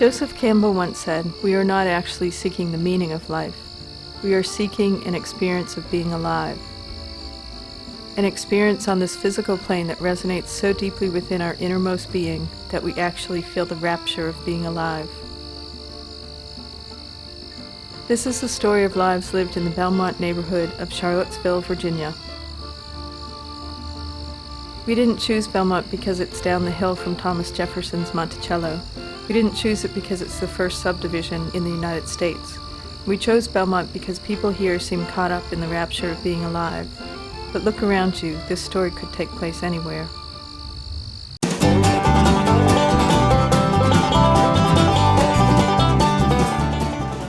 Joseph Campbell once said, "We are not actually seeking the meaning of life. We are seeking an experience of being alive. An experience on this physical plane that resonates so deeply within our innermost being that we actually feel the rapture of being alive." This is the story of lives lived in the Belmont neighborhood of Charlottesville, Virginia. We didn't choose Belmont because it's down the hill from Thomas Jefferson's Monticello. We didn't choose it because it's the first subdivision in the United States. We chose Belmont because people here seem caught up in the rapture of being alive. But look around you, this story could take place anywhere.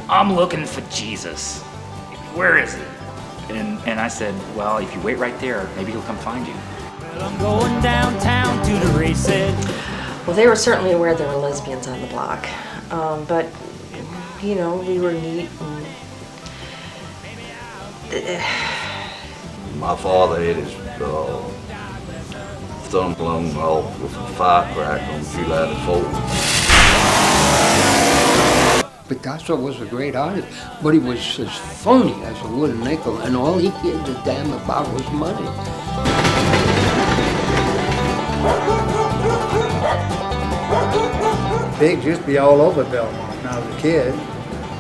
I'm looking for Jesus. Where is he? And I said, well, if you wait right there, maybe he'll come find you. Well, I'm going downtown to the races. Well, they were certainly aware there were lesbians on the block. But, you know, we were neat and... My father had his thumb blown off with a firecracker on July the 4th. Picasso was a great artist, but he was as phony as a wooden nickel, and all he cared a damn about was money. Pigs used to be all over Belmont when I was a kid.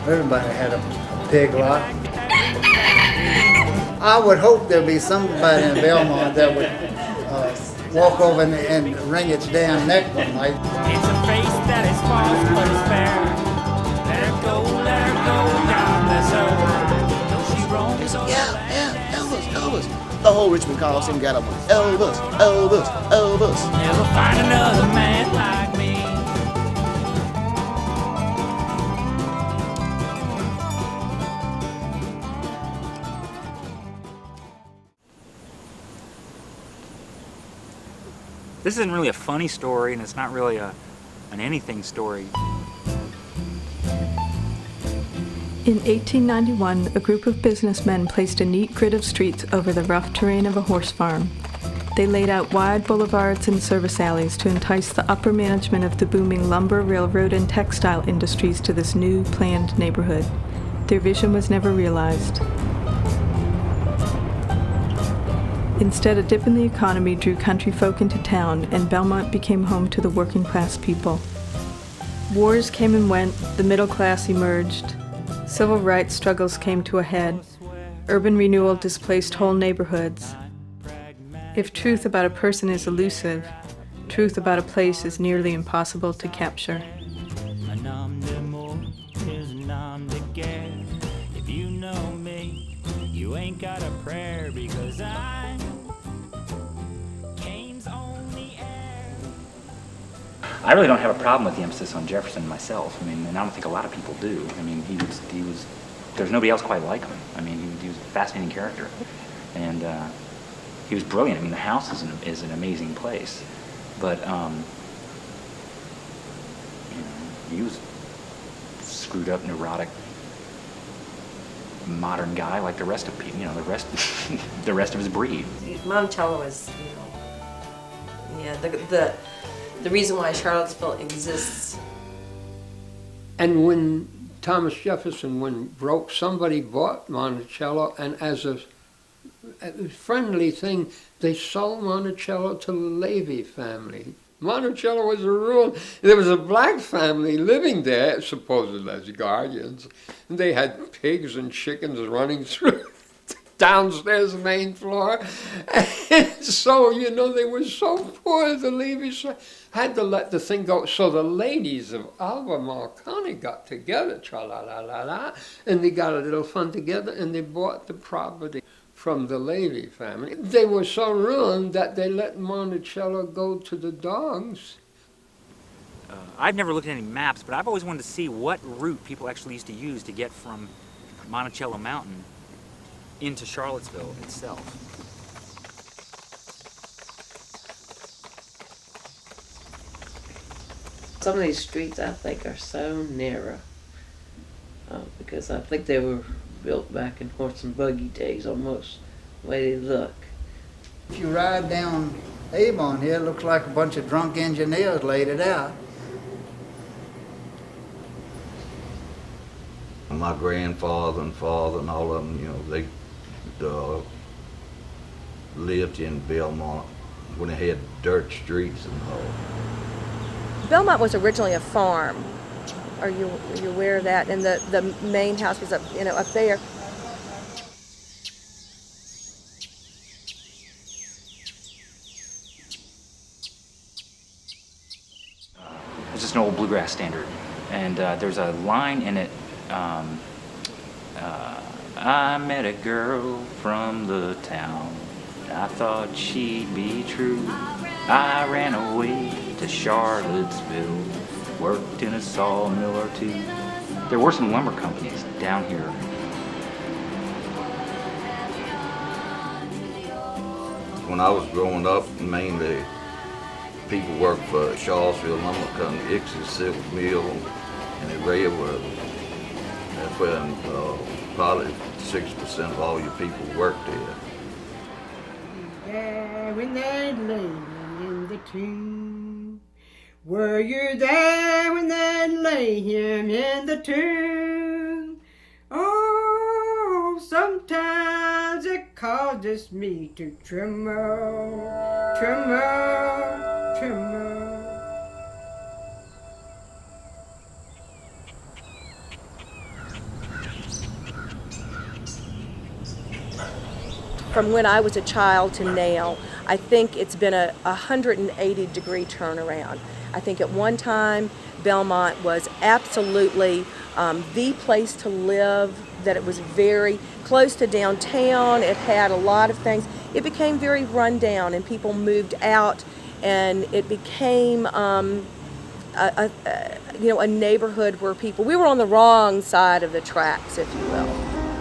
Everybody had a pig lot. I would hope there'd be somebody in Belmont that would walk over and wring its damn neck one night. It's a face that is false but it's fair. Let her go down, bless her. Though she roams on Yeah, Elvis. The whole Richmond Coliseum got up with Elvis. Never find another man like me. This isn't really a funny story, and it's not really an anything story. In 1891, a group of businessmen placed a neat grid of streets over the rough terrain of a horse farm. They laid out wide boulevards and service alleys to entice the upper management of the booming lumber, railroad, and textile industries to this new, planned neighborhood. Their vision was never realized. Instead, a dip in the economy drew country folk into town, and Belmont became home to the working class people. Wars came and went, the middle class emerged. Civil rights struggles came to a head. Urban renewal displaced whole neighborhoods. If truth about a person is elusive, truth about a place is nearly impossible to capture. If you know me, you ain't got a prayer because I Cain's only heir. I really don't have a problem with the emphasis on Jefferson myself. I mean, and I don't think a lot of people do. I mean, he was there's nobody else quite like him. I mean, he was a fascinating character. And he was brilliant. I mean, the house is an amazing place. But, you know, he was screwed up, neurotic, modern guy like the rest of people, you know, the rest of his breed. Monticello is, you know, yeah, the reason why Charlottesville exists. And when Thomas Jefferson went broke, somebody bought Monticello, and as a friendly thing, they sold Monticello to the Levy family. Monticello was a ruin. There was a black family living there, supposedly as guardians, and they had pigs and chickens running through downstairs main floor. And so, you know, they were so poor, the Levys had to let the thing go. So the ladies of Albemarle County got together, tra-la-la-la-la, and they got a little fun together, and they bought the property from the Levy family. They were so ruined that they let Monticello go to the dogs. I've never looked at any maps, but I've always wanted to see what route people actually used to use to get from Monticello Mountain into Charlottesville itself. Some of these streets, I think, are so narrow because I think they were built back in horse and buggy days almost, the way they look. If you ride down Avon here, it looks like a bunch of drunk engineers laid it out. my grandfather and father and all of them, you know, they lived in Belmont when they had dirt streets and all. Belmont was originally a farm. Are you aware of that? And the main house was up there. It's just an old bluegrass standard, and there's a line in it. I met a girl from the town. I thought she'd be true. I ran away to Charlottesville, worked in a sawmill or two. There were some lumber companies down here. When I was growing up, mainly people worked for Charlottesville Lumber Company, Ix's Silver Mill, and the railroad. That's when probably 60% of all your people worked there. There when they lay him in the tomb. Were you there when they lay him in the tomb? Oh, sometimes it causes me to tremble, tremble, tremble. From when I was a child to now, I think it's been a 180-degree turnaround. I think at one time, Belmont was absolutely the place to live, that it was very close to downtown. It had a lot of things. It became very run down, and people moved out, and it became a neighborhood where we were on the wrong side of the tracks, if you will.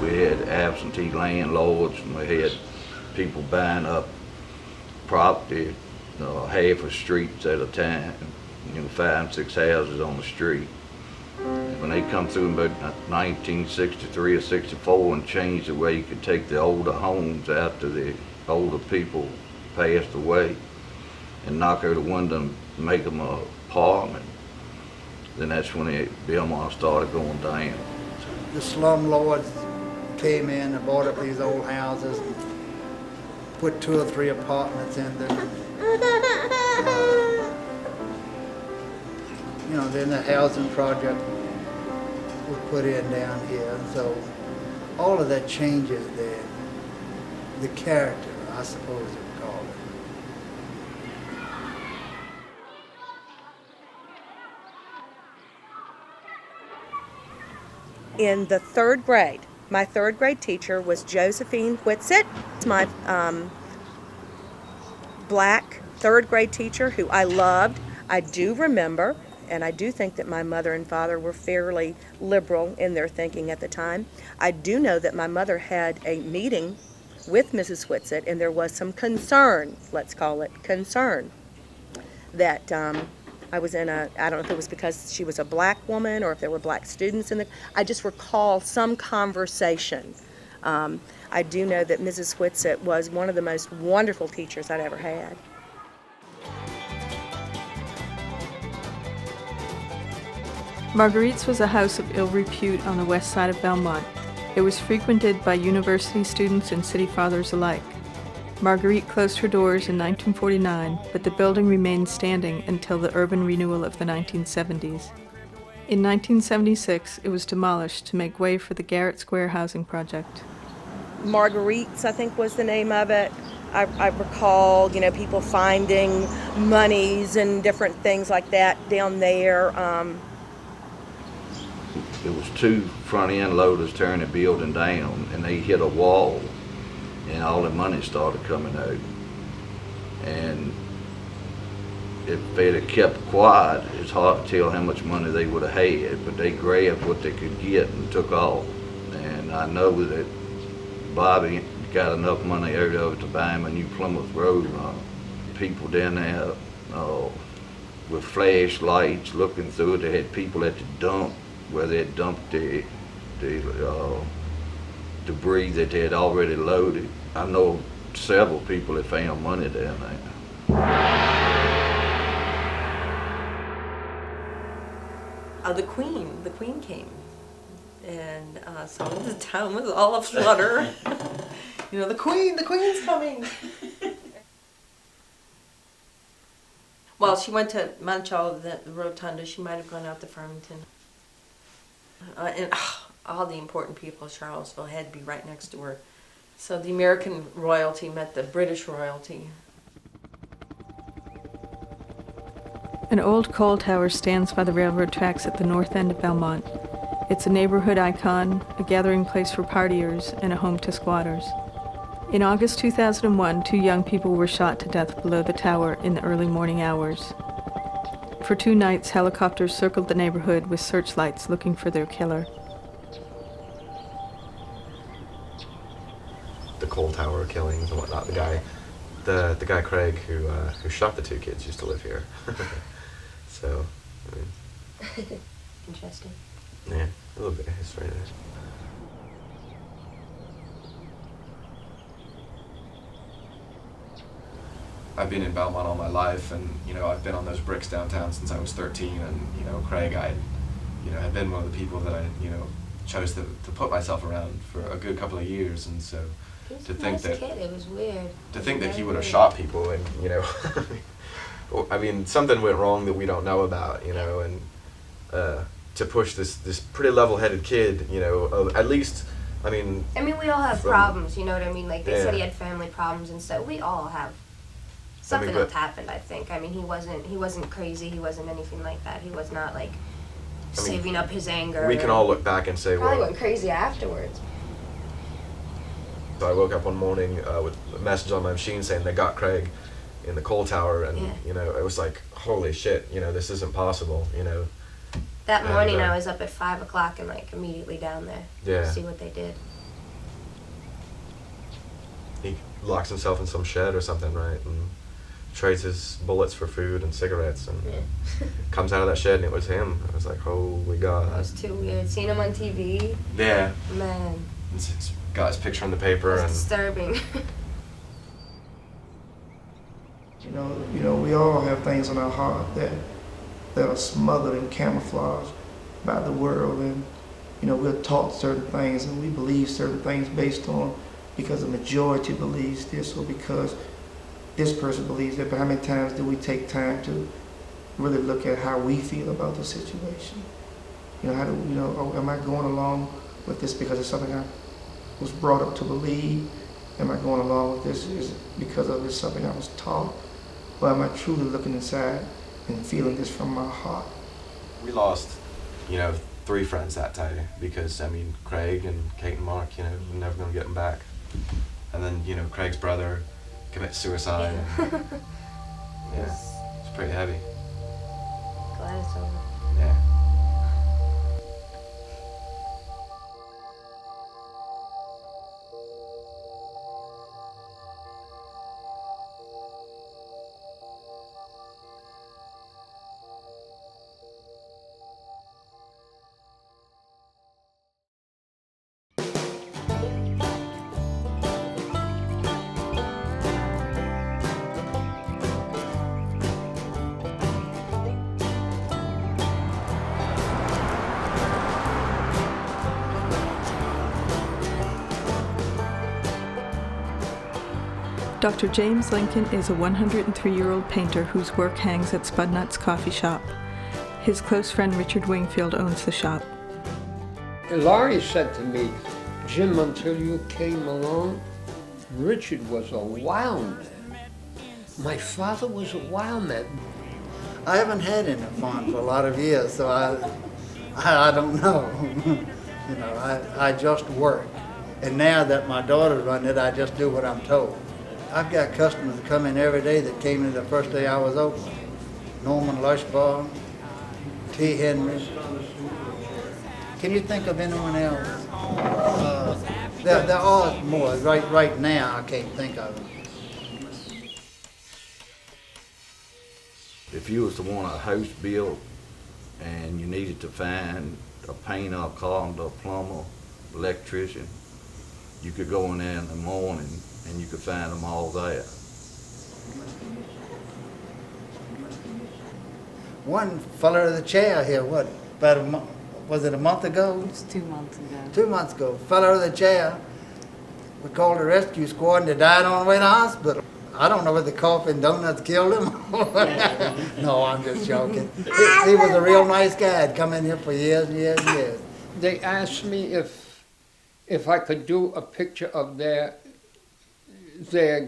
We had absentee landlords, and we had people buying up property, half a street at a time, 5 and 6 houses on the street. And when they come through in about 1963 or 64 and changed the way you could take the older homes after the older people passed away and knock out the window and make them an apartment, then that's when Belmont started going down. The slumlords came in and bought up these old houses and put 2 or 3 apartments in them. Then the housing project was put in down here. So all of that changes the character, I suppose you would call it. In the 3rd grade, my 3rd grade teacher was Josephine Whitsitt. My black 3rd grade teacher who I loved. I do remember, and I do think that my mother and father were fairly liberal in their thinking at the time. I do know that my mother had a meeting with Mrs. Whitsitt, and there was some concern, let's call it concern, that I was in I don't know if it was because she was a black woman or if there were black students I just recall some conversation. I do know that Mrs. Whitsitt was one of the most wonderful teachers I'd ever had. Marguerite's was a house of ill repute on the west side of Belmont. It was frequented by university students and city fathers alike. Marguerite closed her doors in 1949, but the building remained standing until the urban renewal of the 1970s. In 1976, it was demolished to make way for the Garrett Square housing project. Marguerite's, I think, was the name of it. I recall, people finding monies and different things like that down there. It was 2 front-end loaders tearing the building down, and they hit a wall, and all the money started coming out. And if they'd have kept quiet, it's hard to tell how much money they would have had, but they grabbed what they could get and took off. And I know that Bobby got enough money out of it to buy him a new Plymouth Road. People down there with flashlights looking through it. They had people at the dump where they had dumped the debris that they had already loaded. I know several people that found money down there. The Queen came, and so the town was all aflutter. You know, the Queen's coming. Well, she went to Monticello, the Rotunda. She might have gone out to Farmington. And all the important people of Charlottesville had to be right next to her. So the American royalty met the British royalty. An old coal tower stands by the railroad tracks at the north end of Belmont. It's a neighborhood icon, a gathering place for partiers, and a home to squatters. In August 2001, 2 young people were shot to death below the tower in the early morning hours. For 2 nights, helicopters circled the neighborhood with searchlights looking for their killer. The coal tower killings and whatnot. The guy Craig who shot the 2 kids used to live here. So, I mean, Interesting. yeah, a little bit of history there. I've been in Belmont all my life, and you know, I've been on those bricks downtown since I was 13. And you know, Craig, had been one of the people that I chose to put myself around for a good couple of years, and so to think that it was weird. To think that he would have shot people, and I mean, something went wrong that we don't know about, and to push this pretty level-headed kid, at least, I mean, we all have problems, you know what I mean? Like, they said he had family problems and stuff. We all have. Something else happened, I think. I mean, he wasn't crazy. He wasn't anything like that. He was not, like, saving up his anger. We can all look back and say, probably went crazy afterwards. So I woke up one morning with a message on my machine saying they got Craig in the coal tower, and it was like, holy shit, this isn't possible, That morning I was up at 5 o'clock and like immediately down there to see what they did. He locks himself in some shed or something, right, and trades his bullets for food and cigarettes, and comes out of that shed and it was him. I was like, holy God. It was too weird. Seeing him on TV. Yeah. Man. It's got his picture in the paper. It's and disturbing. We all have things in our heart that are smothered and camouflaged by the world, and we're taught certain things and we believe certain things based on because the majority believes this or because this person believes that. But how many times do we take time to really look at how we feel about the situation? Am I going along with this because it's something I was brought up to believe? Am I going along with this because of it's something I was taught? Or am I truly looking inside and feeling this from my heart? We lost, 3 friends that day because, Craig and Kate and Mark, we're never going to get them back. And then, Craig's brother commits suicide. And, it's pretty heavy. Glad it's over. Yeah. Dr. James Lincoln is a 103-year-old painter whose work hangs at Spudnuts Coffee Shop. His close friend Richard Wingfield owns the shop. Laurie said to me, Jim, until you came along, Richard was a wild man. My father was a wild man. I haven't had any fun for a lot of years, so I don't know. I just work. And now that my daughter's running it, I just do what I'm told. I've got customers that come in every day that came in the first day I was open. Norman Lushbaugh, T. Henry. Can you think of anyone else? There are more. Right now, I can't think of them. If you was to want a house built and you needed to find a painter, a carpenter, a plumber, electrician, you could go in there in the morning and you could find them all there. One fella in the chair here, about was it a month ago? It was 2 months ago. 2 months ago, fell out of the chair. We called the rescue squad and they died on the way to the hospital. I don't know whether coffee and donuts killed him. No, I'm just joking. He was a real nice guy. He'd come in here for years and years and years. They asked me if I could do a picture of their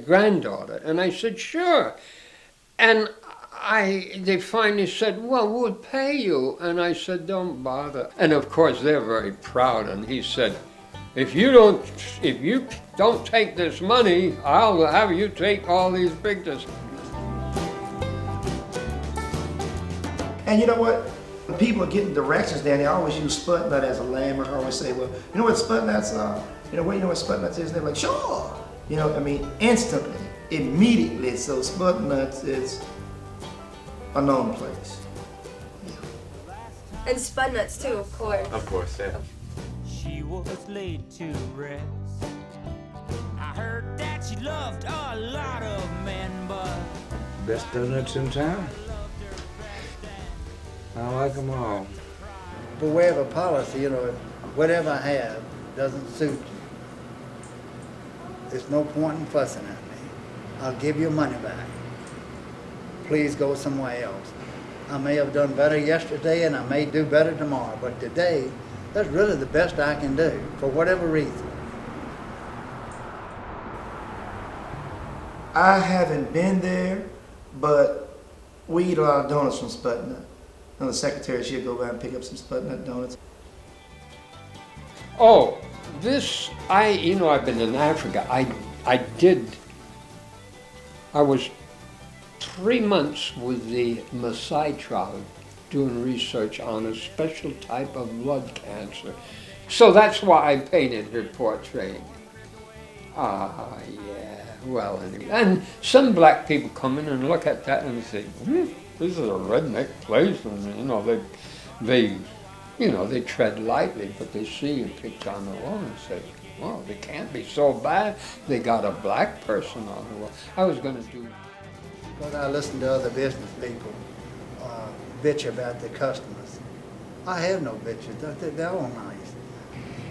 granddaughter, and I said sure. And they finally said, well, we'll pay you. And I said, don't bother. And of course they're very proud. And he said, if you don't take this money, I'll have you take all these pictures. And you know what? When people are getting directions there, they always use spud nut as a landmark. I always say, well, you know what spud nuts are? You know what spud nuts is? And they're like, sure. You know, I mean, instantly, immediately. So spud nuts is a known place. And spud nuts too, of course. Of course, yeah. She was laid to rest. I heard that she loved a lot of men, but Best donuts in town. I like them all. But we have a policy, you know, whatever I have doesn't suit you. There's no point in fussing at me. I'll give your money back. Please go somewhere else. I may have done better yesterday and I may do better tomorrow, but today, that's really the best I can do, for whatever reason. I haven't been there, but we eat a lot of donuts from Spud Nut. And the secretary, she'll go by and pick up some Spud Nut donuts. Oh, I've been in Africa. I was 3 months with the Maasai tribe doing research on a special type of blood cancer. So that's why I painted her portrait. Yeah, well, anyway. And some black people come in and look at that and say, this is a redneck place, and they tread lightly, but they see a picture on the wall and say, well, they can't be so bad. They got a black person on the wall. I was going to do. Because I listen to other business people bitch about their customers. I have no bitches. They're all nice.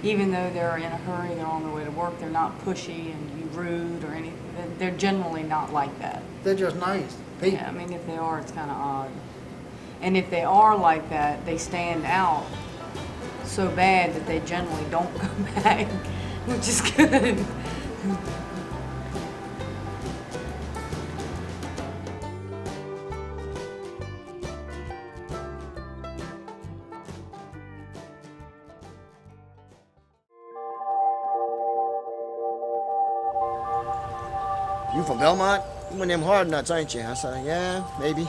Even though they're in a hurry, they're on their way to work, they're not pushy and be rude or anything. They're generally not like that. They're just nice people. Yeah, I mean, if they are, it's kind of odd. And if they are like that, they stand out so bad that they generally don't come back, which is good. You from Belmont? You one of them hard nuts, ain't you? I said, yeah, maybe.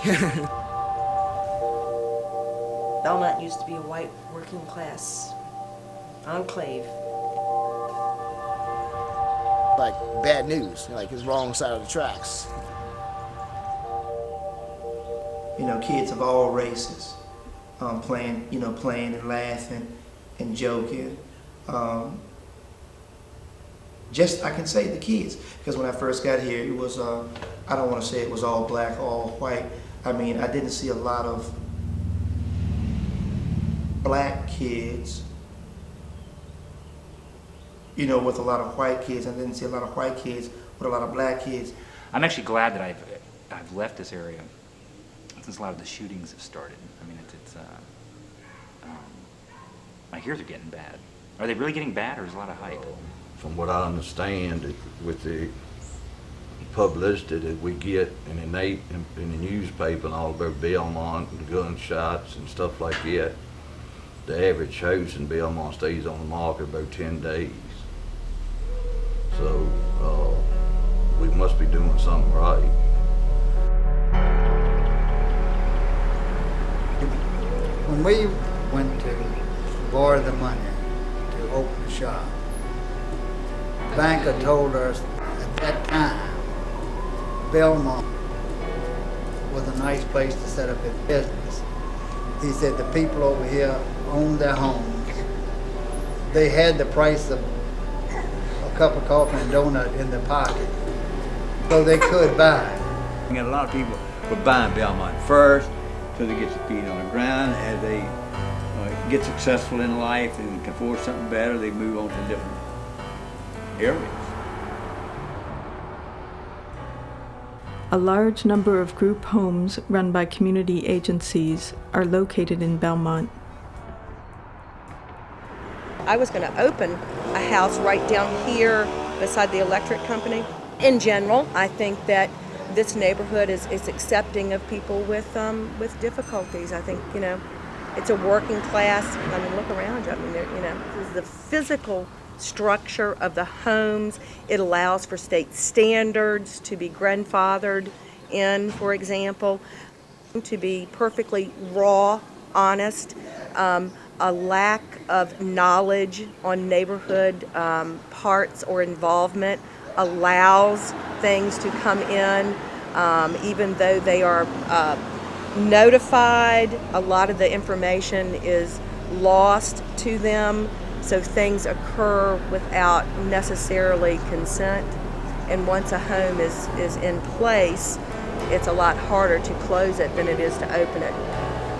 Belmont used to be a white working class enclave. Like bad news, like it's wrong side of the tracks. You know, kids of all races playing and laughing and joking. I can say the kids, because when I first got here, it was, I don't want to say it was all black, all white. I mean, I didn't see a lot of black kids, with a lot of white kids. I didn't see a lot of white kids with a lot of black kids. I'm actually glad that I've left this area since a lot of the shootings have started. I mean, I hear they're getting bad. Are they really getting bad, or is a lot of hype? From what I understand, with the publicity that we get in the newspaper and all about Belmont and the gunshots and stuff like that, the average house in Belmont stays on the market about 10 days. So we must be doing something right. When we went to borrow the money to open the shop, the banker told us at that time Belmont was a nice place to set up his business. He said the people over here owned their homes. They had the price of a cup of coffee and donut in their pocket, so they could buy. And a lot of people were buying Belmont first, so they get their feet on the ground as they get successful in life and can afford something better, they move on to different areas. A large number of group homes run by community agencies are located in Belmont. I was going to open a house right down here beside the electric company. In general, I think that this neighborhood is accepting of people with difficulties. I think, you know, it's a working class. I mean, look around you. I mean, you know, the physical structure of the homes. It allows for state standards to be grandfathered in, for example, to be perfectly raw, honest. A lack of knowledge on neighborhood parts or involvement allows things to come in, even though they are notified. A lot of the information is lost to them, so things occur without necessarily consent. And once a home is in place, it's a lot harder to close it than it is to open it.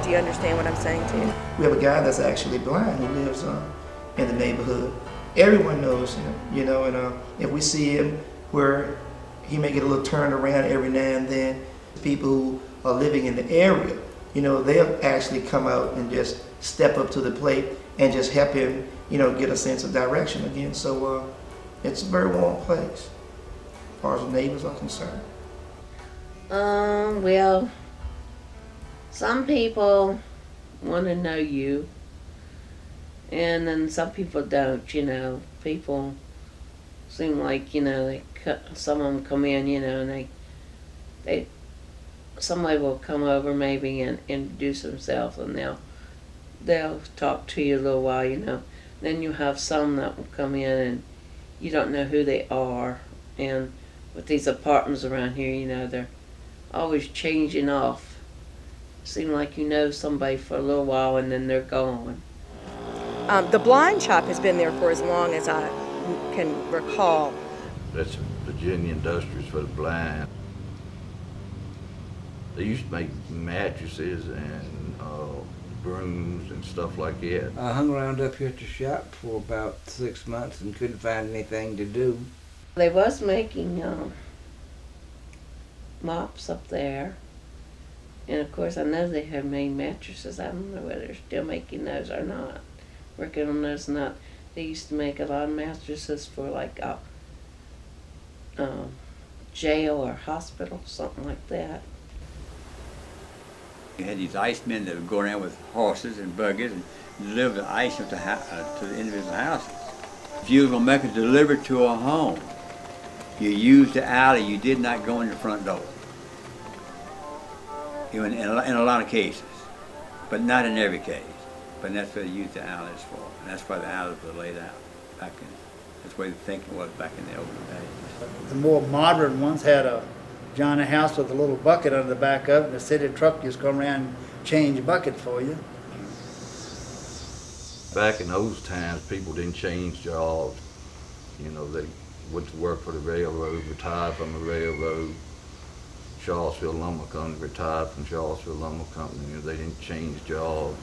Do you understand what I'm saying to you? We have a guy that's actually blind who lives in the neighborhood. Everyone knows him, you know, and if we see him where he may get a little turned around every now and then, people who are living in the area, you know, they'll actually come out and just step up to the plate and just help him, you know, get a sense of direction again. So it's a very warm place as far as the neighbors are concerned. Well, some people want to know you, and then some people don't, you know. People seem like, you know, some of them come in, you know, and somebody will come over maybe and introduce themselves, and they'll talk to you a little while, you know. Then you have some that will come in and you don't know who they are, and with these apartments around here, you know, they're always changing off. Seem like you know somebody for a little while and then they're gone. The blind shop has been there for as long as I can recall. That's Virginia Industries for the blind. They used to make mattresses and brooms and stuff like that. I hung around up here at the shop for about 6 months and couldn't find anything to do. They was making mops up there. And of course I know they have made mattresses. I don't know whether they're still making those or not. Working on those or not. They used to make a lot of mattresses for like jail or hospital, something like that. You had these icemen that would go around with horses and buggies and deliver the ice to the individual houses. If you were going to make it delivered to a home, you used the alley, you did not go in the front door. In a lot of cases, but not in every case. But that's what they used the alleys for. And that's why the alleys were laid out back in. That's the way the thinking was back in the olden days. The more modern ones had a Johnny house with a little bucket under the back of it, and the city truck just come around and change buckets for you. Back in those times, people didn't change jobs. You know, they went to work for the railroad, retired from the railroad. Charlottesville Lumber Company, retired from Charlottesville Lumber Company. You know, they didn't change jobs.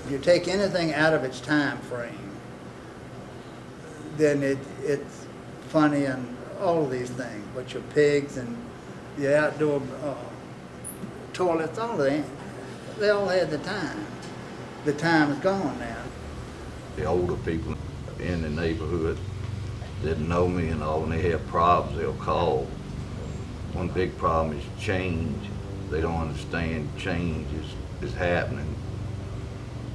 If you take anything out of its time frame, then it's funny and all of these things. But your pigs and the outdoor toilets, all of that, they all had the time. The time is gone now. The older people in the neighborhood didn't know me and all. When they have problems, they'll call. One big problem is change. They don't understand change is happening,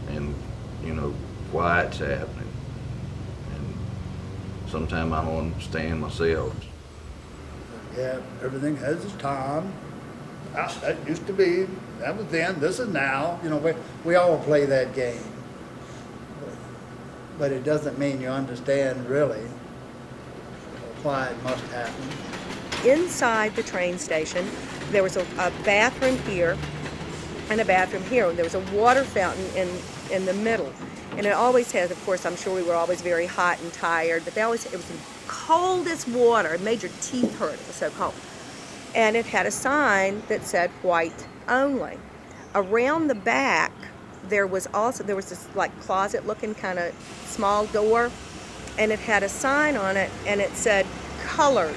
and you know why it's happening. And sometimes I don't understand myself. Yeah, everything has its time. That used to be, that was then, this is now. You know, we all play that game. But it doesn't mean you understand really why it must happen. Inside the train station, there was a bathroom here and a bathroom here. There was a water fountain in the middle. And it always has, of course, I'm sure we were always very hot and tired, but it was the coldest water. It made your teeth hurt. It was so cold. And it had a sign that said white only. Around the back there was this like closet looking kind of small door, and it had a sign on it, and it said colored.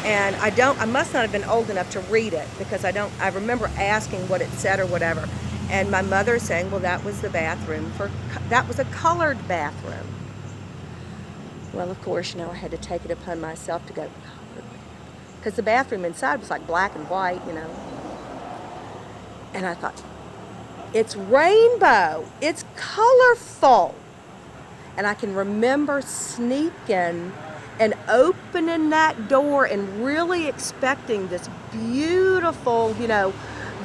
And I must not have been old enough to read it, because I remember asking what it said or whatever. And my mother saying, well, that was the bathroom that was a colored bathroom. Well, of course, I had to take it upon myself to go, colored, because the bathroom inside was like black and white, And I thought, it's rainbow, it's colorful. And I can remember sneaking and opening that door and really expecting this beautiful,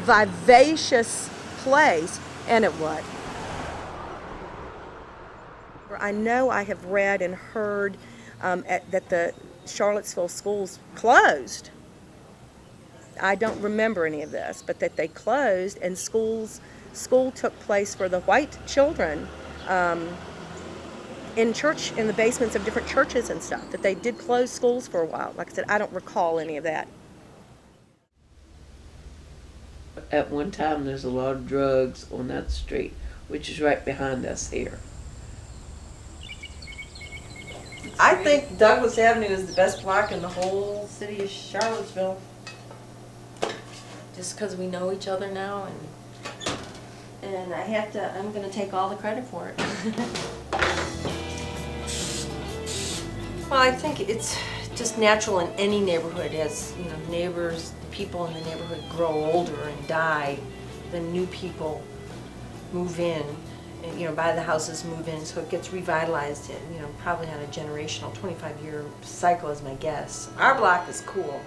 vivacious place, and it was. I know I have read and heard that the Charlottesville schools closed. I don't remember any of this, but that they closed, and school took place for the white children in the basements of different churches and stuff, that they did close schools for a while. Like I said, I don't recall any of that. At one time, there's a lot of drugs on that street, which is right behind us here. I think Douglas Avenue is the best block in the whole city of Charlottesville. Just because we know each other now, and I'm going to take all the credit for it. Well, I think it's just natural in any neighborhood, as neighbors, the people in the neighborhood grow older and die, then new people move in, and buy the houses, move in, so it gets revitalized, probably on a generational 25-year cycle is my guess. Our block is cool.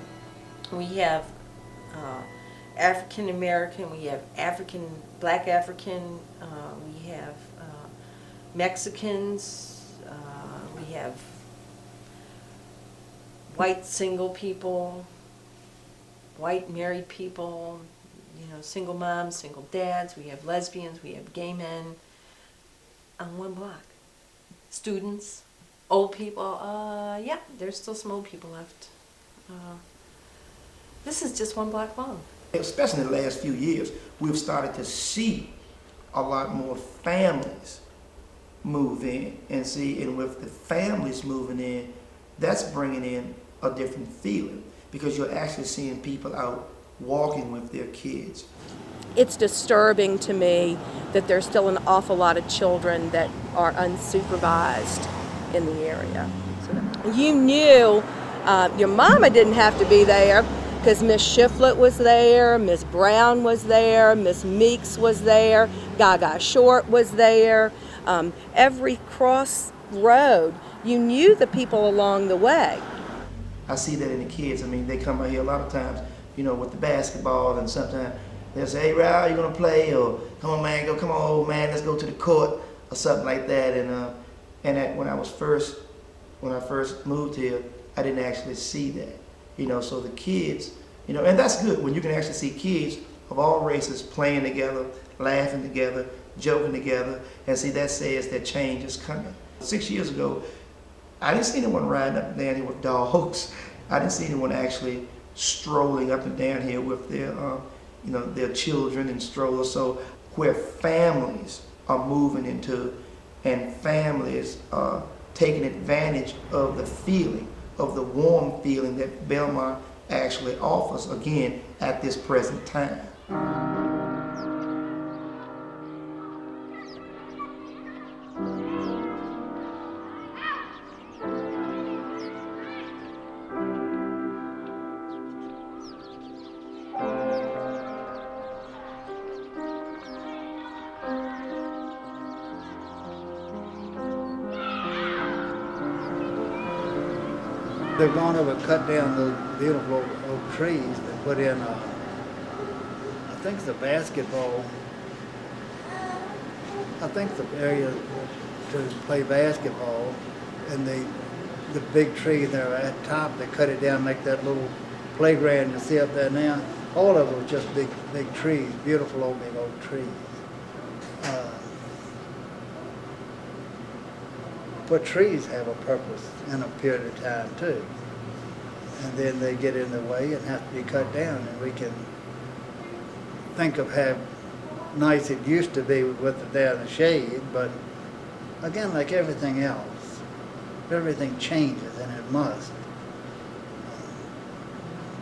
We have African American, we have Black African, we have Mexicans, we have white single people, white married people, single moms, single dads, we have lesbians, we have gay men on one block. Students, old people, yeah, there's still some old people left. This is just one block long. Especially in the last few years, we've started to see a lot more families move in, and with the families moving in, that's bringing in a different feeling, because you're actually seeing people out walking with their kids. It's disturbing to me that there's still an awful lot of children that are unsupervised in the area. So you knew your mama didn't have to be there, because Miss Shiflett was there, Miss Brown was there, Miss Meeks was there, Gaga Short was there. Every crossroad, you knew the people along the way. I see that in the kids. They come out here a lot of times, with the basketball, and sometimes they'll say, hey, Raul, you gonna play? Or come on, man, come on, old man, let's go to the court, or something like that. And when I first moved here, I didn't actually see that. So the kids, and that's good when you can actually see kids of all races playing together, laughing together, joking together, and see, that says that change is coming. 6 years ago, I didn't see anyone riding up and down here with dogs. I didn't see anyone actually strolling up and down here with their children and strollers. So where families are moving into, and families are taking advantage of the feeling, of the warm feeling that Belmont actually offers, again, at this present time. They're going over and cut down those beautiful oak trees and put in, I think it's a basketball. I think the area to play basketball, and the big tree there at the top, they cut it down, make that little playground you see up there now. All of them were just big trees, beautiful old big oak trees. But trees have a purpose in a period of time too. And then they get in the way and have to be cut down, and we can think of nice it used to be with it there in the shade, but again, like everything else, everything changes, and it must.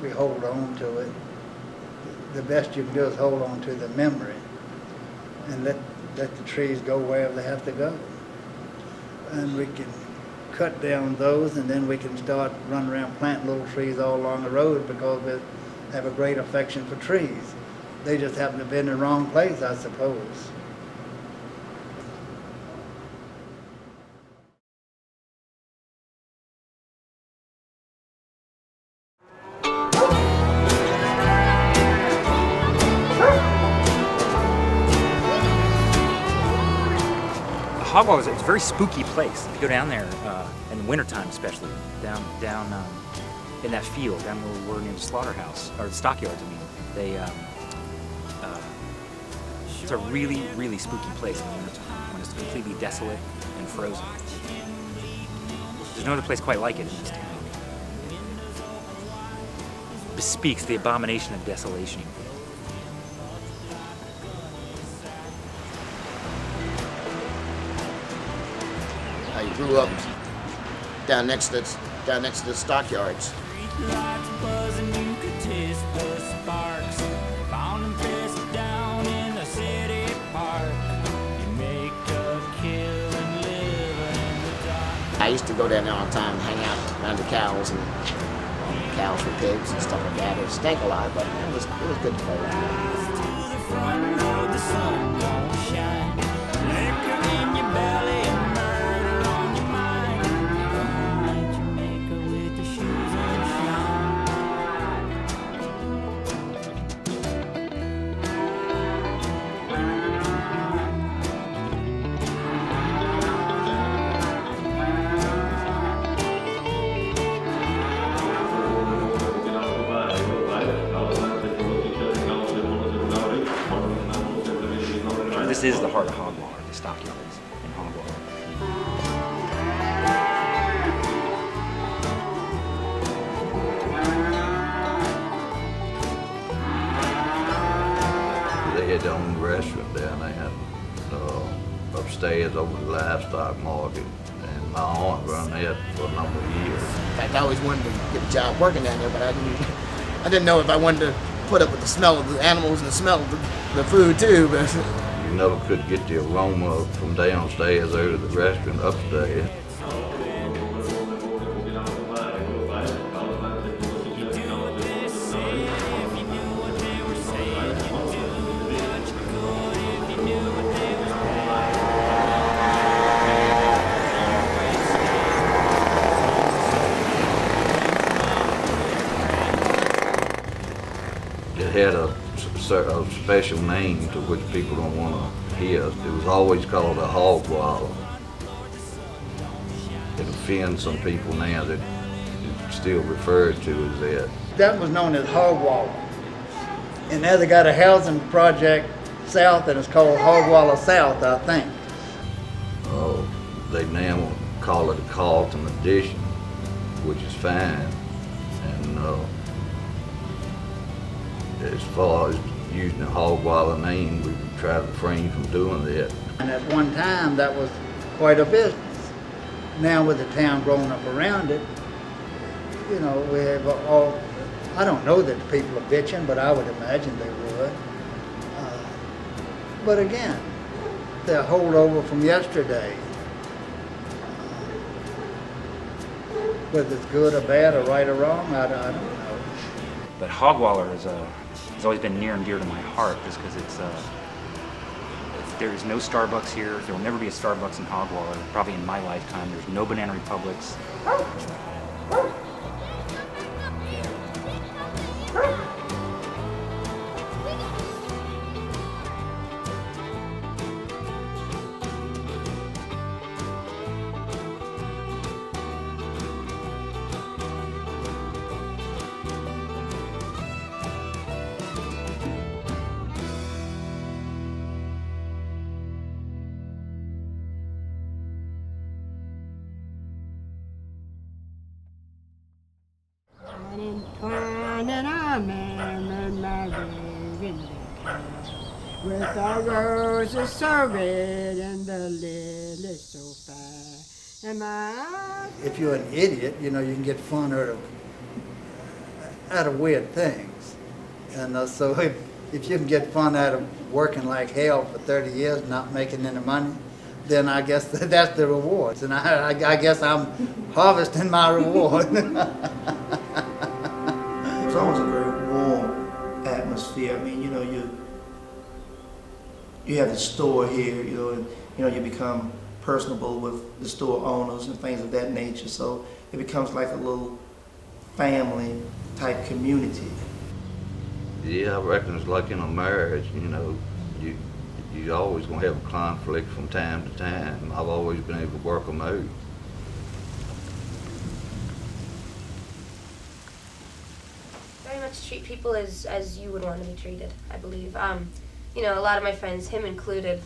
We hold on to it. The best you can do is hold on to the memory and let the trees go wherever they have to go. And we can cut down those, and then we can start running around planting little trees all along the road because we have a great affection for trees. They just happen to be in the wrong place, I suppose. Hogwaller is a very spooky place. If you go down there in the wintertime, especially down in that field, down where we're near the slaughterhouse or the stockyards. I mean, it's a really, really spooky place in the wintertime when it's completely desolate and frozen. There's no other place quite like it in this town. Bespeaks the abomination of desolation. I grew up down next to the stockyards. I used to go down there all the time and hang out around the cows and cows for pigs and stuff like that. It stank a lot, but it was good to play around. This is the heart of Hogwaller, the stockyards in Hogwaller. They had their own restaurant down there, upstairs over the livestock market, and my aunt run that for a number of years. In fact, I always wanted to get a job working down there, but I didn't know if I wanted to put up with the smell of the animals and the smell of the food too. But you never could get the aroma from downstairs over to the restaurant upstairs. It had a special name to which people don't want to hear. It was always called a Hogwaller. It offends some people now that it's still referred to as that. That was known as Hogwaller. And now they got a housing project south and it's called Hogwaller South, I think. They now call it a Carlton Edition, which is fine. And as far as using the Hogwaller name, we try to refrain from doing that. And at one time, that was quite a business. Now with the town growing up around it, you know, we have all, I don't know that the people are bitching, but I would imagine they would. But again, they're a holdover from yesterday. Whether it's good or bad or right or wrong, I don't know. But Hogwaller has always been near and dear to my heart, just because there is no Starbucks here. There will never be a Starbucks in Hogwaller, probably in my lifetime. There's no Banana Republics. with the roses so red and the lilies so fair. And my If you're an idiot, you know, you can get fun out of weird things. And so if you can get fun out of working like hell for 30 years, not making any money, then I guess that's the rewards. And I guess I'm harvesting my reward. It was always a very warm atmosphere. I mean, you know, you have the store here, you know, and you become personable with the store owners and things of that nature. So it becomes like a little family type community. Yeah, I reckon it's like in a marriage, you know, you always gonna have a conflict from time to time. I've always been able to work them out. Very much treat people as you would want to be treated, I believe. You know, a lot of my friends, him included,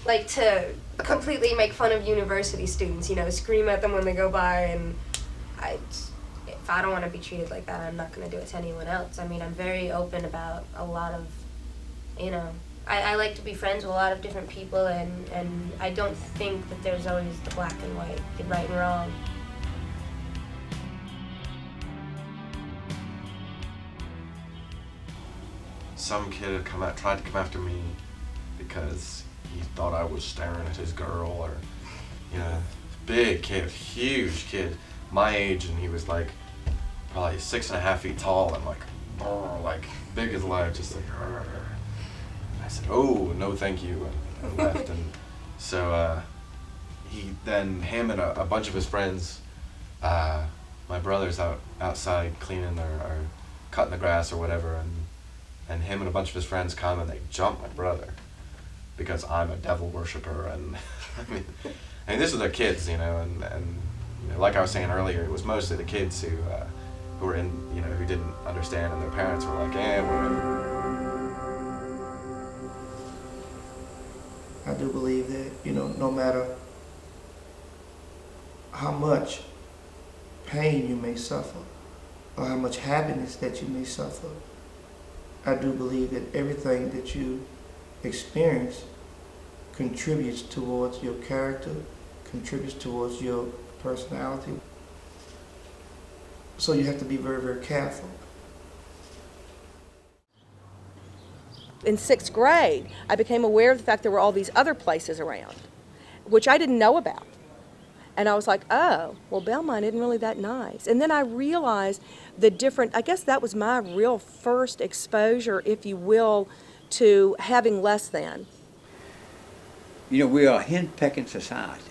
like to completely make fun of university students, you know, scream at them when they go by, and if I don't want to be treated like that, I'm not going to do it to anyone else. I mean, I'm very open about a lot of, you know, I like to be friends with a lot of different people, and I don't think that there's always the black and white, the right and wrong. Some kid had tried to come after me because he thought I was staring at his girl, or, you know, big kid, huge kid, my age, and he was like probably 6.5 feet tall and like big as life, just like. I said, "Oh, no, thank you," and left. And so him and a bunch of his friends, my brother's outside cleaning or cutting the grass or whatever, and him and a bunch of his friends come and they jump my brother because I'm a devil worshiper, and I mean this is their kids, you know, and you know, like I was saying earlier, it was mostly the kids who were in, you know, who didn't understand, and their parents were like, whatever. I do believe that, you know, no matter how much pain you may suffer or how much happiness that you may suffer, I do believe that everything that you experience contributes towards your character, contributes towards your personality. So you have to be very, very careful. In 6th grade, I became aware of the fact there were all these other places around, which I didn't know about. And I was like, oh, well, Belmont isn't really that nice. And then I realized the different, I guess that was my real first exposure, if you will, to having less than. You know, we are a hen-pecking society.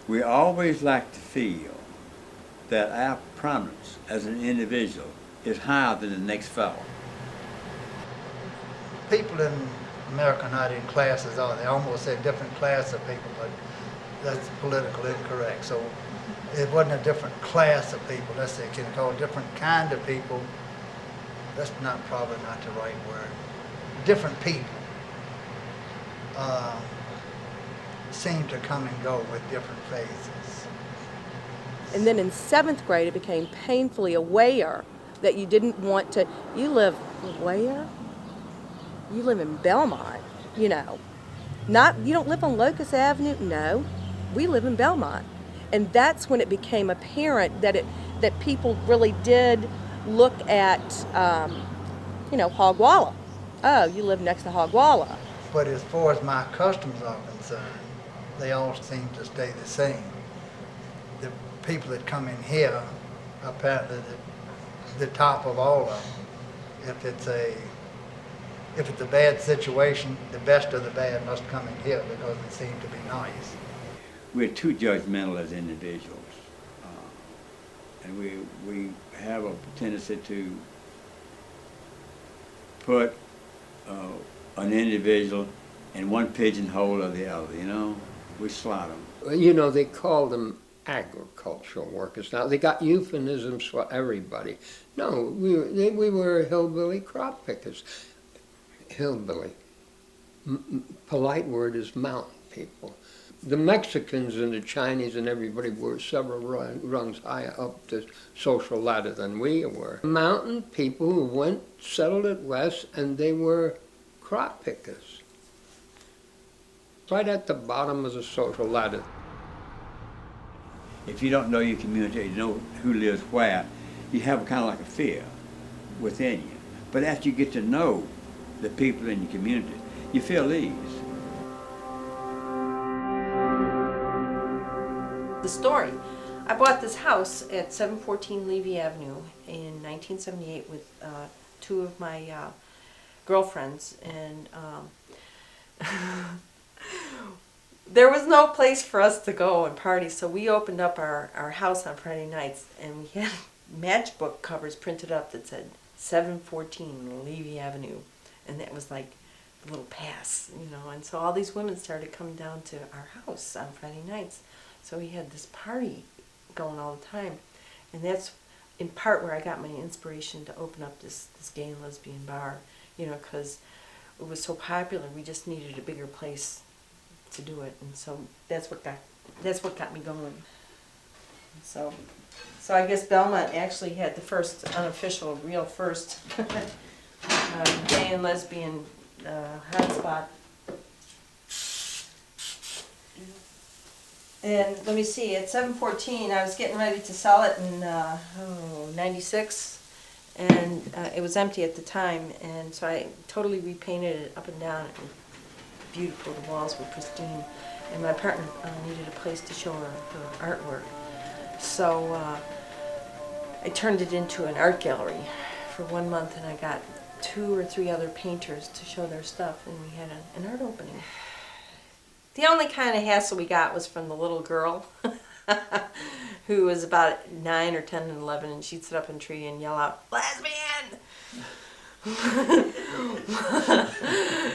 We always like to feel that our prominence as an individual is higher than the next fellow. People in America are not in classes, are they? I almost said different class of people, but that's politically incorrect. So it wasn't a different class of people. Let's say, can you call it different kind of people? That's probably not the right word. Different people seem to come and go with different phases. And then in 7th grade, I became painfully aware that you didn't want to, you live where? You live in Belmont, you know. You don't live on Locust Avenue, no. We live in Belmont. And that's when it became apparent that people really did look at, you know, Hogwaller. Oh, you live next to Hogwaller. But as far as my customs are concerned, they all seem to stay the same. The people that come in here, apparently the top of all of them. If it's a bad situation, the best of the bad must come in here because they seem to be nice. We're too judgmental as individuals. And we have a tendency to put an individual in one pigeonhole or the other, you know? We slot them. You know, they call them agricultural workers now. They got euphemisms for everybody. No, we were hillbilly crop pickers. Hillbilly. Polite word is mountain people. The Mexicans and the Chinese and everybody were several rungs higher up the social ladder than we were. Mountain people who settled it west, and they were crop pickers. Right at the bottom of the social ladder. If you don't know your community, you know who lives where, you have kind of like a fear within you. But after you get to know the people in your community, you feel ease. The story. I bought this house at 714 Levy Avenue in 1978 with two of my girlfriends, and there was no place for us to go and party, so we opened up our house on Friday nights, and we had matchbook covers printed up that said 714 Levy Avenue, and that was like the little pass, you know, and so all these women started coming down to our house on Friday nights. So we had this party going all the time, and that's in part where I got my inspiration to open up this gay and lesbian bar, you know, because it was so popular. We just needed a bigger place to do it, and so that's what got me going. So I guess Belmont actually had the first unofficial, real first gay and lesbian hotspot. And let me see, at 714, I was getting ready to sell it in 96, and it was empty at the time, and so I totally repainted it up and down. It was beautiful, the walls were pristine, and my partner needed a place to show her artwork. So I turned it into an art gallery for 1 month, and I got 2 or 3 other painters to show their stuff, and we had an art opening. The only kind of hassle we got was from the little girl who was about 9 or 10 and 11, and she'd sit up in a tree and yell out, "Lesbian!"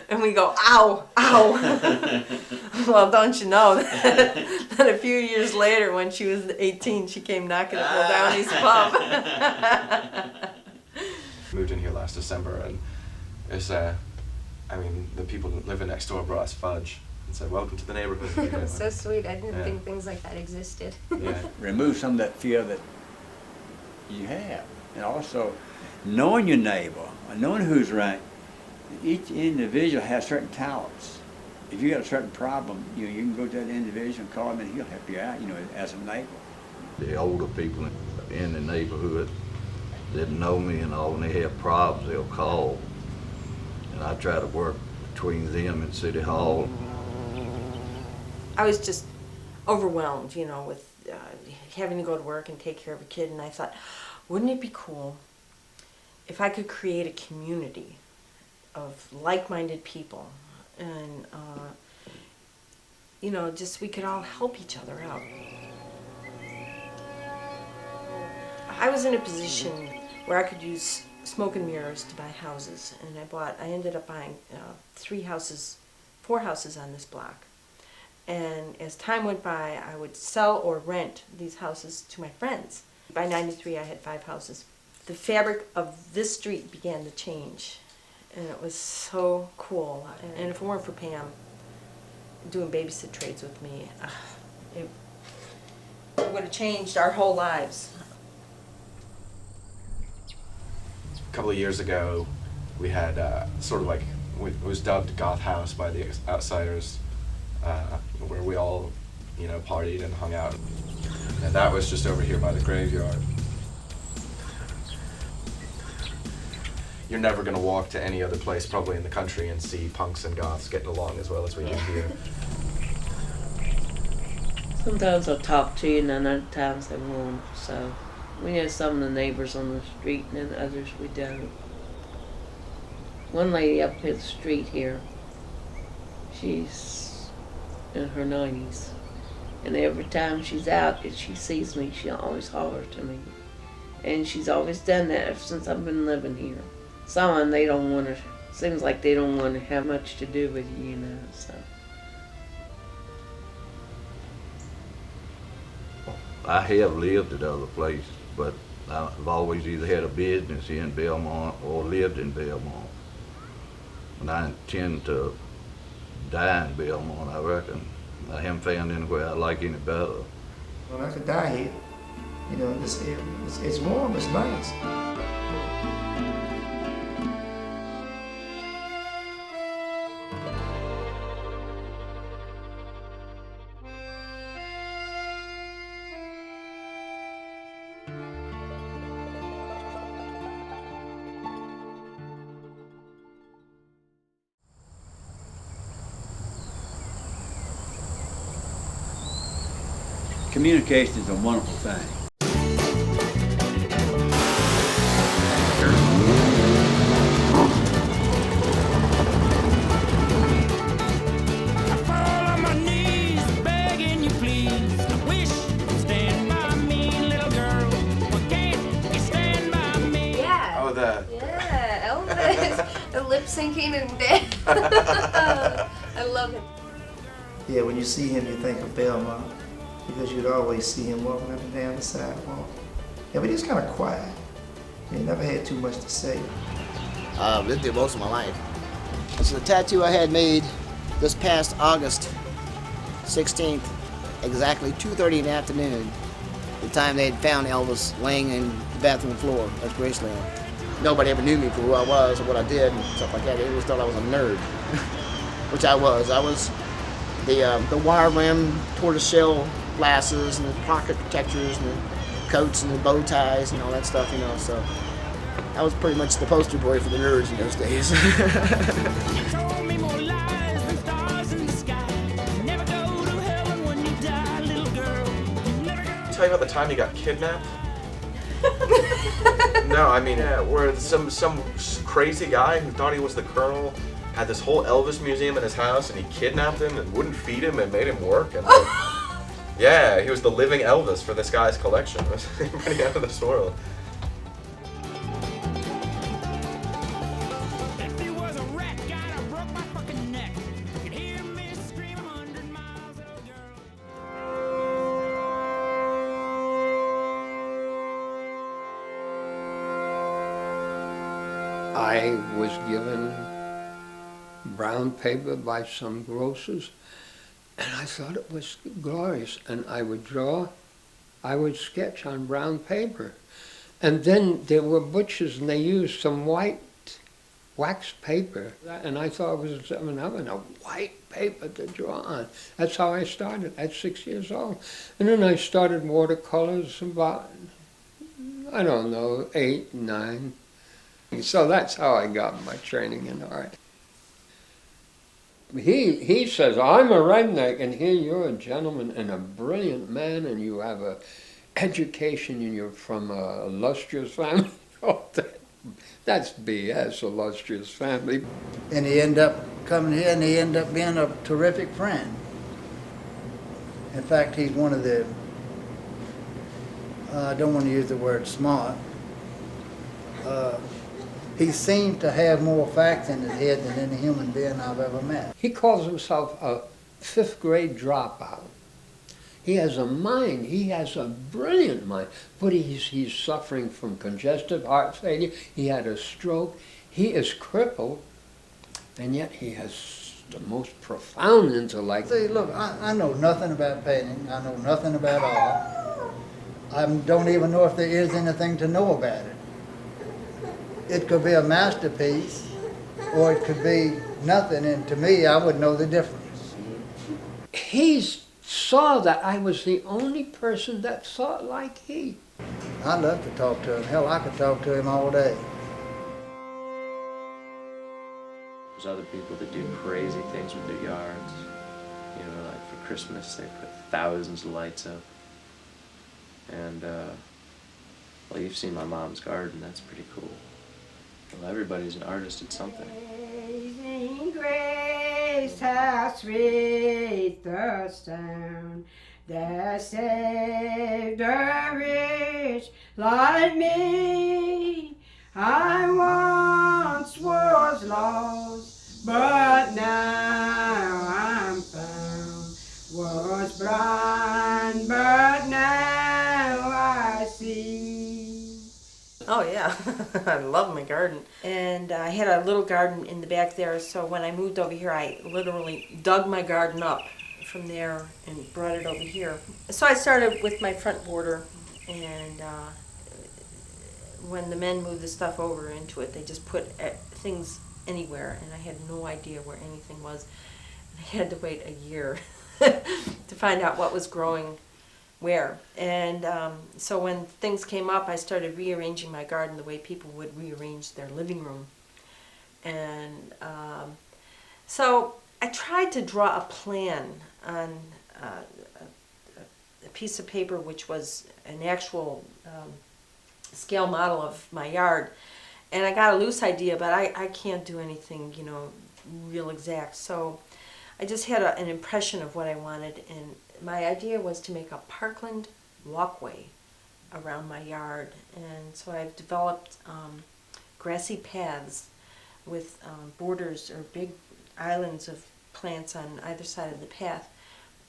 And we go, "Ow, ow." Well, don't you know that a few years later, when she was 18, she came knocking at Will Downey's pub. Moved in here last December, and it's, I mean, the people living next door brought us fudge. So welcome to the neighborhood. You know. So sweet. I didn't think things like that existed. Yeah. Remove some of that fear that you have. And also, knowing your neighbor, knowing who's right, each individual has certain talents. If you got a certain problem, you can go to that individual and call him, and he'll help you out, you know, as a neighbor. The older people in the neighborhood that know me and all, when they have problems, they'll call. And I try to work between them and City Hall. I was just overwhelmed, you know, with having to go to work and take care of a kid, and I thought, wouldn't it be cool if I could create a community of like-minded people, and you know, just we could all help each other out. I was in a position where I could use smoke and mirrors to buy houses, and I ended up buying 4 houses on this block. And as time went by, I would sell or rent these houses to my friends. By 93, I had 5 houses. The fabric of this street began to change, and it was so cool. And if it weren't for Pam doing babysit trades with me, it would have changed our whole lives. A couple of years ago, we had sort of like, it was dubbed Goth House by the outsiders, where we all, you know, partied and hung out. And that was just over here by the graveyard. You're never going to walk to any other place probably in the country and see punks and goths getting along as well as we do here. Sometimes I'll talk to you and then other times I won't. So we know some of the neighbors on the street and then others we don't. One lady up here the street here, she's in her 90s. And every time she's out, if she sees me, she'll always holler to me. And she's always done that ever since I've been living here. Some they don't want to, seems like they don't want to have much to do with you, you know, so. I have lived at other places, but I've always either had a business in Belmont or lived in Belmont. And I intend to die in Belmont, I reckon. I haven't found anywhere I like any better. Well, I could die here. You know, it's warm, it's nice. Communication is a wonderful thing. Yeah, Elvis. The lip syncing and dance. I love it. Yeah, when you see him, you think of Belmont because you'd always see him walking up and down the sidewalk. Yeah, but he was kind of quiet. He never had too much to say. Lived there most of my life. It's a tattoo I had made this past August 16th, exactly 2:30 in the afternoon, the time they had found Elvis laying in the bathroom floor at Graceland. Nobody ever knew me for who I was or what I did and stuff like that. They always thought I was a nerd, which I was. I was the wire rim tortoiseshell glasses and the pocket protectors and the coats and the bow ties and all that stuff, you know. So I was pretty much the poster boy for the nerds in those days. Tell you about the time he got kidnapped? No, I mean, where some crazy guy who thought he was the colonel had this whole Elvis museum in his house, and he kidnapped him and wouldn't feed him and made him work. And yeah, he was the living Elvis for this guy's collection. It was pretty out of this world. I was given brown paper by some grocers, and I thought it was glorious. And I would draw, I would sketch on brown paper. And then there were butchers, and they used some white wax paper, and I thought it was having a white paper to draw on. That's how I started at 6 years old. And then I started watercolors about, I don't know, 8, 9. So that's how I got my training in art. He says, I'm a redneck, and here you're a gentleman and a brilliant man, and you have a education, and you're from a illustrious family. That's BS, illustrious family. And he ended up coming here, and he ended up being a terrific friend. In fact, he's one of the, I don't want to use the word smart, he seemed to have more facts in his head than any human being I've ever met. He calls himself a 5th grade dropout. He has a mind, he has a brilliant mind, but he's suffering from congestive heart failure. He had a stroke. He is crippled, and yet he has the most profound intellect. See, look, I know nothing about painting. I know nothing about art. I don't even know if there is anything to know about it. It could be a masterpiece, or it could be nothing, and to me, I would know the difference. He saw that I was the only person that thought like he. I'd love to talk to him. Hell, I could talk to him all day. There's other people that do crazy things with their yards. You know, like for Christmas, they put thousands of lights up. And, well, you've seen my mom's garden. That's pretty cool. Well, everybody's an artist at something. Amazing grace, how sweet the sound that saved a wretch like me. I once was lost, but now I'm found. Was blind, but now I see. Oh yeah, I love my garden. And I had a little garden in the back there, so when I moved over here, I literally dug my garden up from there and brought it over here. So I started with my front border, and when the men moved the stuff over into it, they just put things anywhere, and I had no idea where anything was. And I had to wait a year to find out what was growing where. And so when things came up, I started rearranging my garden the way people would rearrange their living room. And so I tried to draw a plan on a piece of paper which was an actual scale model of my yard. And I got a loose idea, but I can't do anything, you know, real exact. So I just had an impression of what I wanted, and my idea was to make a parkland walkway around my yard. And so I've developed grassy paths with borders or big islands of plants on either side of the path.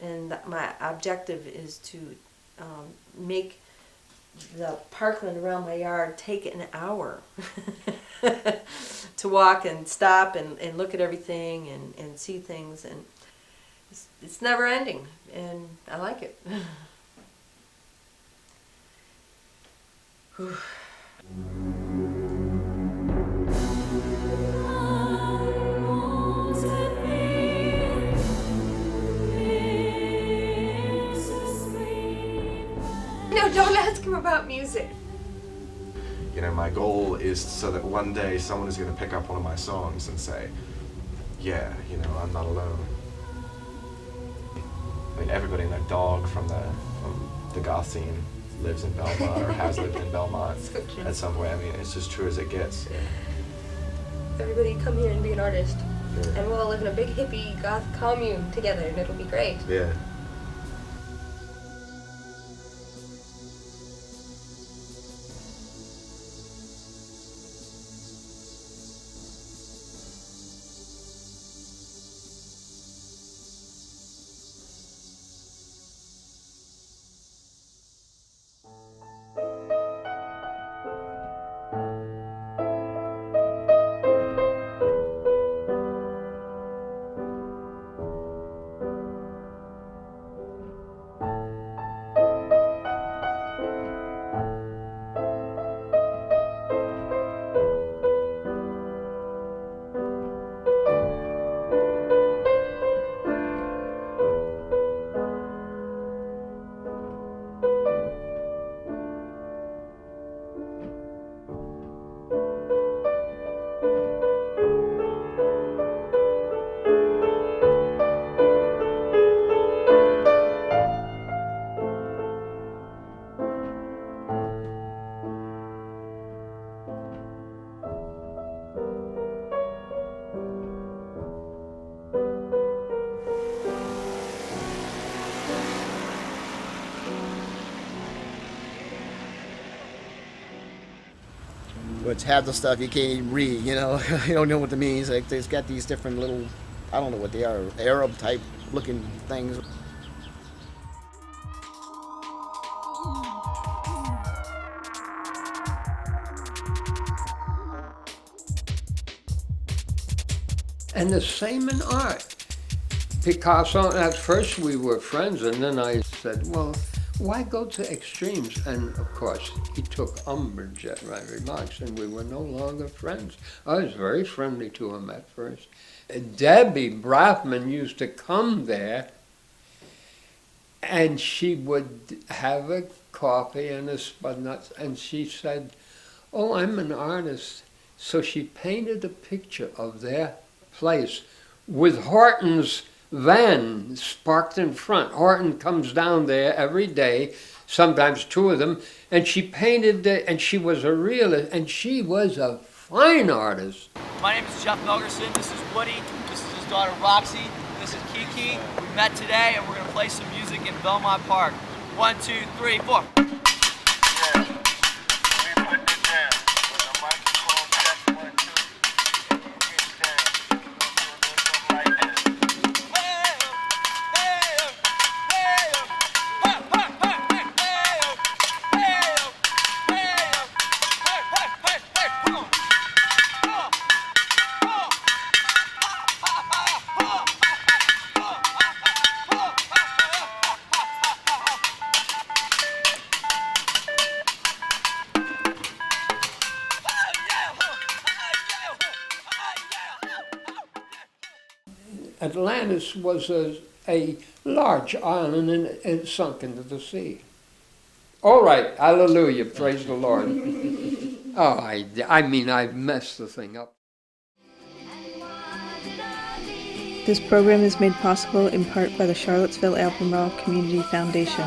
And my objective is to make the parkland around my yard take an hour to walk and stop and look at everything and see things, and it's never ending, and I like it. No, don't ask him about music. You know, my goal is so that one day someone is going to pick up one of my songs and say, yeah, you know, I'm not alone. I mean, everybody, like Dog from the goth scene lives in Belmont or has lived in Belmont at some point. I mean, it's as true as it gets. Everybody come here and be an artist. Yeah. And we'll all live in a big hippie goth commune together, and it'll be great. Yeah. It's half the stuff you can't even read, you know. You don't know what it means. Like, it's got these different little, I don't know what they are, Arab type looking things. And the same in art. Picasso, at first we were friends, and then I said, well, why go to extremes? And of course, he took umbrage at my remarks, and we were no longer friends. I was very friendly to him at first. Debbie Braffman used to come there, and she would have a coffee and a spud nuts, and she said, oh, I'm an artist. So she painted a picture of their place with Horton's van parked in front. Horton comes down there every day, sometimes two of them, and she painted it, and she was a realist, and she was a fine artist. My name is Jeff Melgerson, this is Woody, this is his daughter Roxy, this is Kiki. We met today and we're going to play some music in Belmont Park. 1, 2, 3, 4. Atlantis was a large island and sunk into the sea. All right, hallelujah, praise the Lord. Oh, I mean, I've messed the thing up. This program is made possible in part by the Charlottesville Albemarle Community Foundation.